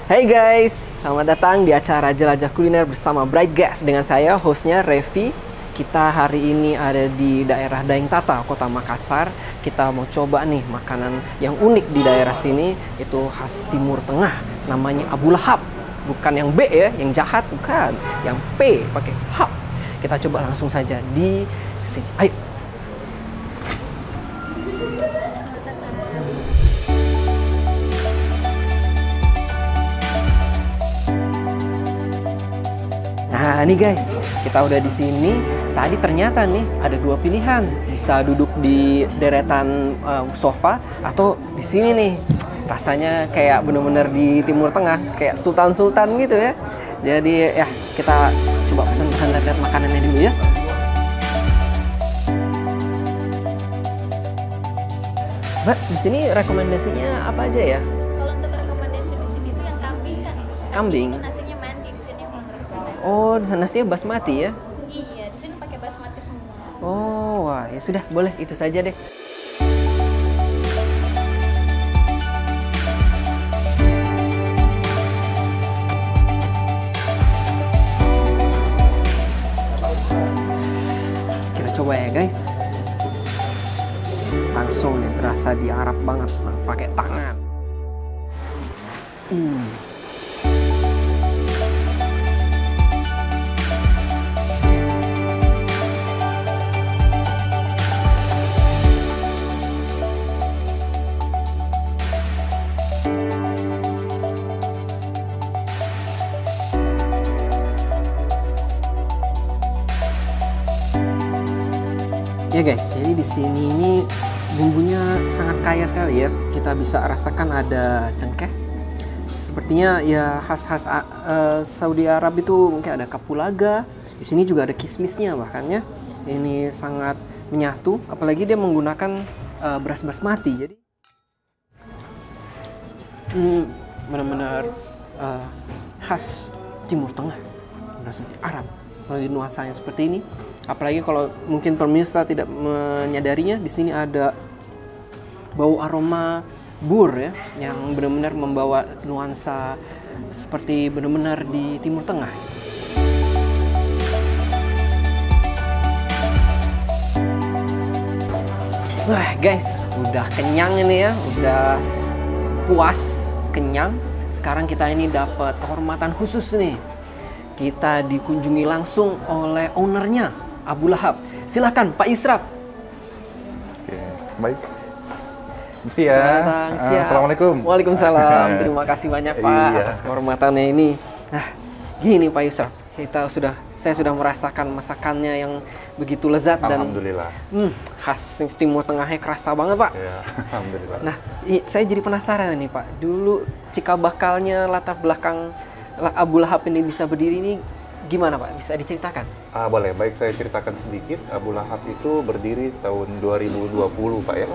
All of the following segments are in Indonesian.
Hai guys, selamat datang di acara Jelajah Kuliner bersama Bright Gas. Dengan saya, hostnya Revi. Kita hari ini ada di daerah Daeng Tata, Kota Makassar. Kita mau coba nih makanan yang unik di daerah sini, itu khas Timur Tengah. Namanya Abu Lahab. Bukan yang B ya, yang jahat, bukan. Yang P, pakai hab. Kita coba langsung saja di sini. Ayo. Nah, nih guys, kita udah di sini. Tadi ternyata nih ada dua pilihan, bisa duduk di deretan sofa atau di sini nih. Rasanya kayak bener-bener di Timur Tengah, kayak sultan-sultan gitu ya. Jadi ya kita coba pesan-pesan lihat makanannya dulu ya. Mbak, di sini rekomendasinya apa aja ya? Kalau untuk rekomendasi di sini tuh yang kambing kan. Kambing. Itu nasinya mandi di sini kalau rekomendasi. Oh, nasinya basmati ya? Iya, di sini pakai basmati semua. Oh, wah, ya sudah, boleh itu saja deh. Kita coba ya, guys. Langsung nih, berasa diarap banget, pakai tangan. Ya guys, jadi di sini ini bumbunya sangat kaya sekali ya. Kita bisa rasakan ada cengkeh. Sepertinya ya khas-khas Saudi Arab itu mungkin ada kapulaga. Di sini juga ada kismisnya bahkannya. Ini sangat menyatu, apalagi dia menggunakan beras basmati. Jadi benar-benar khas Timur Tengah, beras Arab. Apalagi nuansanya seperti ini. Apalagi kalau mungkin pemirsa tidak menyadarinya, di sini ada bau aroma bur ya, yang benar-benar membawa nuansa seperti benar-benar di Timur Tengah. Wah guys, udah kenyang ini ya, udah puas, kenyang. Sekarang kita ini dapat kehormatan khusus nih. Kita dikunjungi langsung oleh ownernya, Abu Lahab. Silahkan Pak Israf. Oke, baik. Mesti ya. Selamat datang, siap. Assalamualaikum. Waalaikumsalam. Terima kasih banyak Pak Iya. atas kehormatannya ini. Nah, gini Pak Israf, saya sudah merasakan masakannya yang begitu lezat dan Alhamdulillah. khas Timur Tengahnya kerasa banget Pak. Ya, alhamdulillah. Nah, saya jadi penasaran nih Pak. Dulu cikal bakalnya latar belakang Abu Lahab ini bisa berdiri ini gimana Pak? Bisa diceritakan? Boleh, baik saya ceritakan sedikit. Abu Lahab itu berdiri tahun 2020 Pak ya.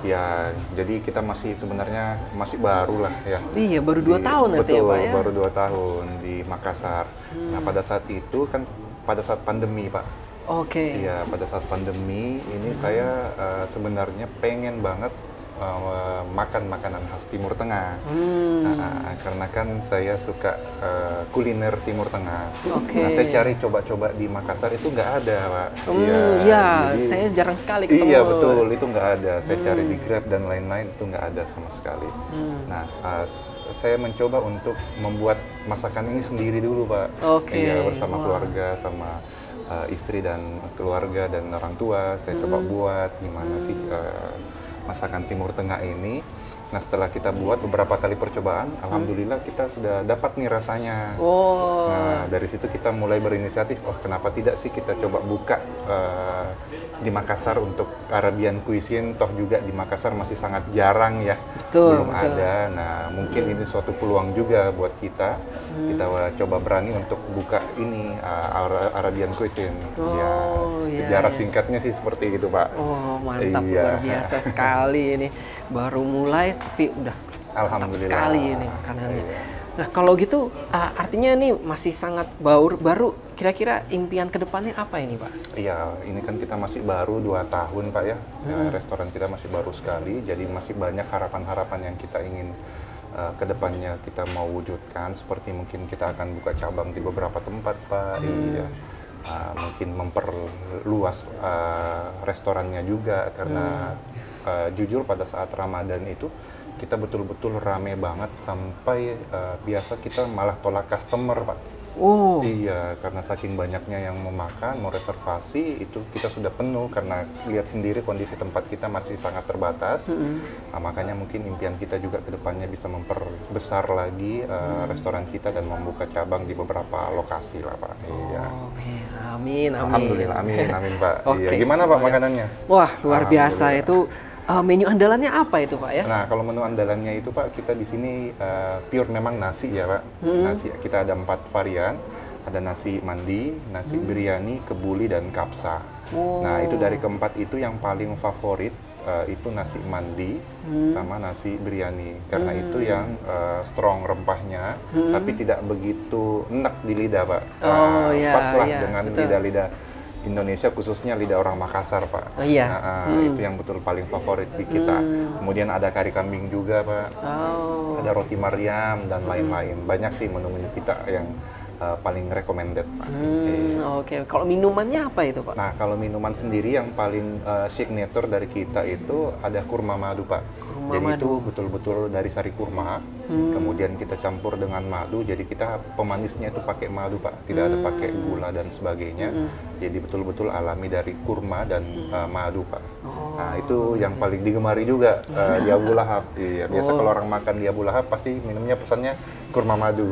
Ya, jadi kita masih sebenarnya masih baru lah ya. Iya, baru 2 tahun nanti ya betul, Pak ya? baru 2 tahun di Makassar. Nah, pada saat itu kan pada saat pandemi Pak. Oke. Iya, pada saat pandemi ini saya sebenarnya pengen banget makan makanan khas Timur Tengah. Nah, karena kan saya suka kuliner Timur Tengah. Oke. Nah, saya cari coba-coba di Makassar itu nggak ada, Pak. Iya, jadi- saya jarang sekali ketemu. Iya betul, itu nggak ada. Saya cari di Grab dan lain-lain itu nggak ada sama sekali. Nah, saya mencoba untuk membuat masakan ini sendiri dulu, Pak. Oke. Iya, bersama Wah. keluarga, sama istri dan keluarga dan orang tua. Saya coba buat gimana sih masakan Timur Tengah ini. Nah, setelah kita buat beberapa kali percobaan, alhamdulillah kita sudah dapat nih rasanya. Oh. Nah, dari situ kita mulai berinisiatif, oh kenapa tidak sih kita coba buka di Makassar untuk Arabian cuisine, toh juga di Makassar masih sangat jarang ya, Betul, belum betul. ada. Nah, mungkin ini suatu peluang juga buat kita, kita coba berani untuk buka ini Arabian cuisine. Oh, Ya, iya, sejarah iya. singkatnya sih seperti itu, Pak. Oh, mantap, Iya. luar biasa sekali ini. Baru mulai tapi udah mantap Alhamdulillah. sekali ini makanannya. Iya. Nah, kalau gitu artinya ini masih sangat baru. Kira-kira impian kedepannya apa ini, Pak? Iya, ini kan kita masih baru 2 tahun, Pak ya. Restoran kita masih baru sekali, jadi masih banyak harapan-harapan yang kita ingin kedepannya kita mau wujudkan, seperti mungkin kita akan buka cabang di beberapa tempat, Pak. Iya. Mungkin memperluas restorannya juga, karena jujur pada saat Ramadan itu kita betul-betul rame banget sampai biasa kita malah tolak customer, Pak. Oh. Iya, karena saking banyaknya yang mau makan, mau reservasi, itu kita sudah penuh karena lihat sendiri kondisi tempat kita masih sangat terbatas. Makanya mungkin impian kita juga ke depannya bisa memperbesar lagi restoran kita dan membuka cabang di beberapa lokasi lah, Pak. Iya. Amin, amin. Alhamdulillah, amin, amin, Pak. Oke, Iya. Gimana Pak makanannya? Wah, luar biasa itu. Menu andalannya apa itu, Pak, ya? Nah, kalau menu andalannya itu, Pak, kita di sini pure memang nasi ya, Pak. Nasi, kita ada 4 varian. Ada nasi mandi, nasi biryani, kebuli, dan kapsa. Nah, itu dari keempat itu yang paling favorit itu nasi mandi sama nasi biryani. Karena itu yang strong rempahnya, tapi tidak begitu enak di lidah, Pak. Pas lah dengan lidah-lidah Indonesia, khususnya lidah orang Makassar, Pak. Oh, iya. Itu yang betul paling favorit di kita. Kemudian ada kari kambing juga, Pak. Ada roti Mariam dan lain-lain. Banyak sih menu-menu kita yang paling recommended, Pak. Oke. Kalau minumannya apa itu, Pak? Nah, kalau minuman sendiri yang paling signature dari kita itu ada kurma madu, Pak. Jadi itu betul-betul dari sari kurma, kemudian kita campur dengan madu. Jadi kita pemanisnya itu pakai madu, Pak. Tidak ada pakai gula dan sebagainya. Jadi betul-betul alami dari kurma dan madu, Pak. Nah, itu yang paling digemari juga di Abu Lahab. Iya, biasa kalau orang makan di Abu Lahab pasti minumnya pesannya kurma madu.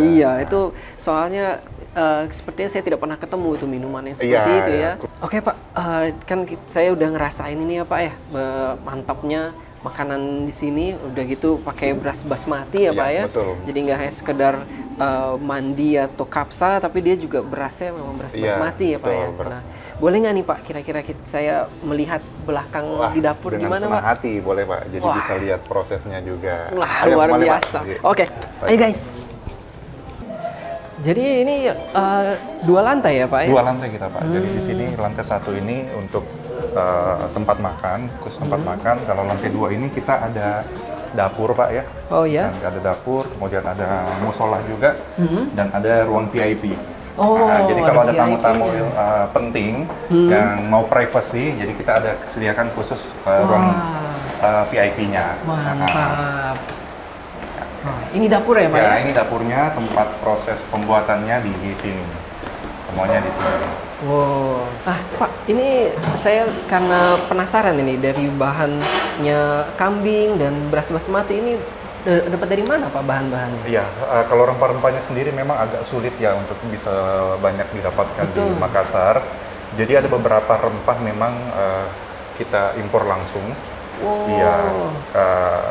Iya, itu soalnya sepertinya saya tidak pernah ketemu itu minuman yang seperti itu ya. Oke, Pak, kan saya udah ngerasain ini ya, Pak, ya, mantapnya makanan di sini. Udah gitu pakai beras basmati ya, Pak, ya. Betul. Jadi nggak hanya sekedar mandi atau kapsa, tapi dia juga berasnya memang beras basmati ya, Pak, ya. Nah, boleh nggak nih, Pak, kira-kira saya melihat belakang di dapur gimana, Pak? Dengan senang hati boleh, Pak. Jadi bisa lihat prosesnya juga. Wah, luar biasa. Oke, ayo guys. Jadi ini 2 lantai ya, Pak, ya? 2 lantai kita, Pak. Jadi di sini lantai 1 ini untuk tempat makan, khusus tempat makan. Kalau lantai 2 ini kita ada dapur, Pak, ya. Oh ya. Ada dapur, kemudian ada musola juga, dan ada ruang VIP. Jadi kalau ada tamu-tamu penting yang mau privacy, jadi kita ada sediakan khusus ruang VIP-nya. Mantap. Ini dapur ya, Pak? Ya, ini dapurnya, tempat proses pembuatannya di sini. Semuanya di sini. Wow. Pak, ini saya karena penasaran ini dari bahannya kambing dan beras basmati ini dapat dari mana, Pak, bahan-bahannya? Iya, kalau rempah-rempahnya sendiri memang agak sulit ya untuk bisa banyak didapatkan di Makassar. Jadi ada beberapa rempah memang kita impor langsung. Iya,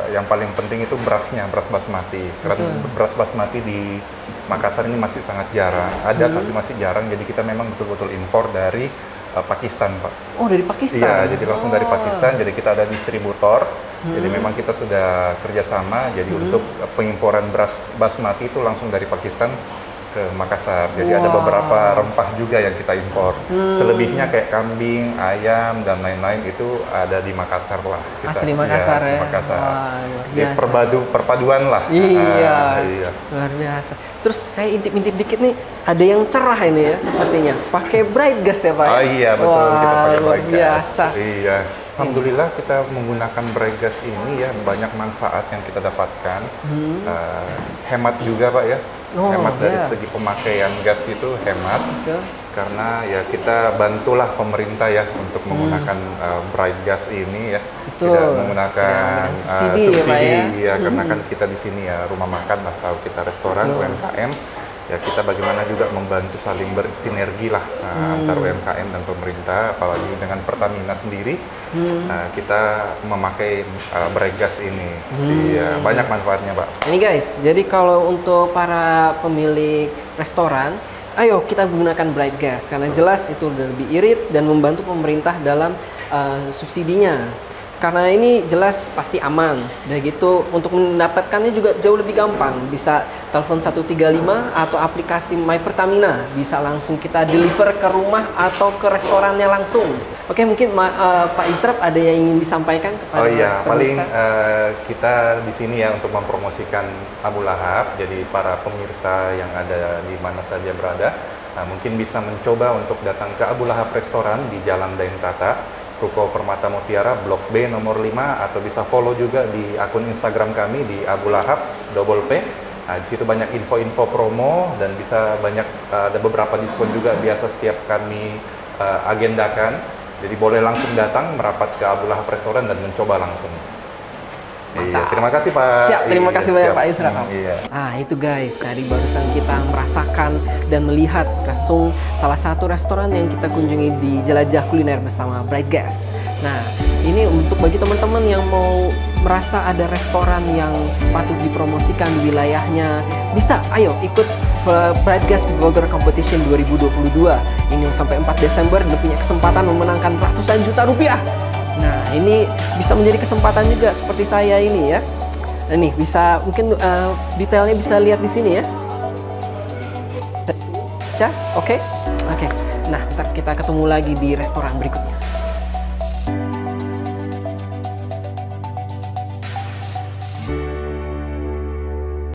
yang paling penting itu berasnya, beras basmati. Karena beras basmati di Makassar ini masih sangat jarang. Ada tapi masih jarang. Jadi kita memang betul-betul impor dari Pakistan, Pak. Oh, dari Pakistan? Iya, jadi langsung dari Pakistan. Jadi kita ada distributor. Jadi memang kita sudah kerjasama. Jadi untuk pengimporan beras basmati itu langsung dari Pakistan ke Makassar. Jadi ada beberapa rempah juga yang kita impor. Selebihnya kayak kambing, ayam, dan lain-lain itu ada di Makassar lah. Asli Makassar ya? Asli Makassar. Wah, luar biasa. Perpaduan lah. Iya, luar biasa. Terus saya intip-intip dikit nih, ada yang cerah ini ya sepertinya. Pakai bright gas ya, Pak? Oh iya, betul. Kita pakai luar bright gas. biasa. Iya. Alhamdulillah kita menggunakan bright gas ini ya, banyak manfaat yang kita dapatkan. Hemat juga, Pak, ya. Hemat dari segi pemakaian gas itu hemat. Betul. Karena ya kita bantulah pemerintah ya untuk menggunakan bright gas ini ya. Betul. Tidak menggunakan subsidi ya, karena kan kita di sini ya rumah makan atau kita restoran UMKM. Ya kita bagaimana juga membantu saling bersinergi lah antar UMKM dan pemerintah, apalagi dengan Pertamina sendiri kita memakai bright gas ini. Iya, banyak manfaatnya, Pak. Ini guys, jadi kalau untuk para pemilik restoran, ayo kita gunakan bright gas karena jelas itu lebih irit dan membantu pemerintah dalam subsidinya. karena ini jelas pasti aman. Udah gitu untuk mendapatkannya juga jauh lebih gampang. Bisa telepon 135 atau aplikasi My Pertamina. Bisa langsung kita deliver ke rumah atau ke restorannya langsung. Oke, mungkin Pak Israf ada yang ingin disampaikan kepada Oh iya, paling pemirsa? kita di sini ya untuk mempromosikan Abu Lahab. Jadi para pemirsa yang ada di mana saja berada, mungkin bisa mencoba untuk datang ke Abu Lahab Restoran di Jalan Daeng Tata, Ruko Permata Mutiara, Blok B nomor 5, atau bisa follow juga di akun Instagram kami di Abu Lahab double P. Nah, di situ banyak info-info promo dan bisa banyak ada beberapa diskon juga biasa setiap kami agendakan. Jadi boleh langsung datang merapat ke Abu Lahab Restoran dan mencoba langsung. Iya, terima kasih Pak. Siap, terima kasih Iya, banyak siap. Pak Israf. Iya. Itu guys, tadi barusan kita merasakan dan melihat langsung salah satu restoran yang kita kunjungi di Jelajah Kuliner bersama Bright Gas. Nah, ini untuk bagi teman-teman yang mau merasa ada restoran yang patut dipromosikan di wilayahnya, bisa ayo ikut Bright Gas Vlogger Competition 2022. Ini sampai 4 Desember dan punya kesempatan memenangkan ratusan juta rupiah. Nah, ini bisa menjadi kesempatan juga seperti saya ini ya. Nah, nih bisa mungkin detailnya bisa lihat di sini ya. Oke. Nah, ntar kita ketemu lagi di restoran berikutnya.